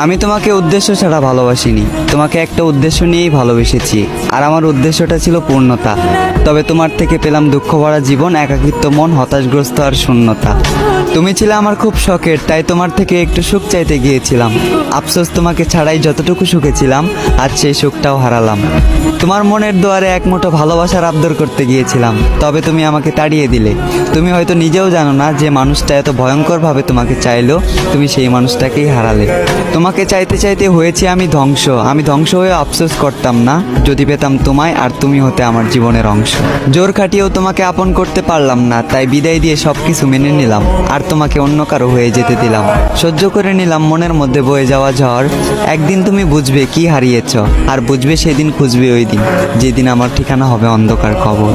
আমি তোমাকে উদ্দেশ্য ছাড়া ভালোবাসিনি, তোমাকে একটা উদ্দেশ্য নিয়েই ভালোবেসেছি, আর আমার উদ্দেশ্যটা ছিল পূর্ণতা। তবে তোমার থেকে পেলাম দুঃখ ভরা জীবন, একাকিত্ব মন, হতাশগ্রস্ত আর শূন্যতা। তুমি ছিলে আমার খুব শখের, তাই তোমার থেকে একটু সুখ চাইতে গিয়েছিলাম। আফসোস তোমাকে ছাড়াই যতটুকু সুখে ছিলাম, আজ সেই সুখটাও হারালাম। তোমার মনের দুয়ারে এক মুঠো ভালোবাসার আবদার করতে গিয়েছিলাম, তবে তুমি আমাকে তাড়িয়ে দিলে। তুমি হয়তো নিজেও জানো না যে মানুষটা এত ভয়ঙ্করভাবে তোমাকে চাইলো, তুমি সেই মানুষটাকেই হারালে। তোমাকে চাইতে চাইতে হয়েছি আমি ধ্বংস। আমি ধ্বংস হয়ে আফসোস করতাম না যদি পেতাম তোমায়, আর তুমি হতে আমার জীবনের অংশ। জোর খাটিয়েও তোমাকে আপন করতে পারলাম না, তাই বিদায় দিয়ে সব কিছু মেনে নিলাম, আর তোমাকে অন্য কারো হয়ে যেতে দিলাম। সহ্য করে নিলাম মনের মধ্যে বয়ে যাওয়া ঝড়। একদিন তুমি বুঝবে কি হারিয়েছ, আর বুঝবে সেদিন খুঁজবে ওই দিন, যেদিন আমার ঠিকানা হবে অন্ধকার কবর।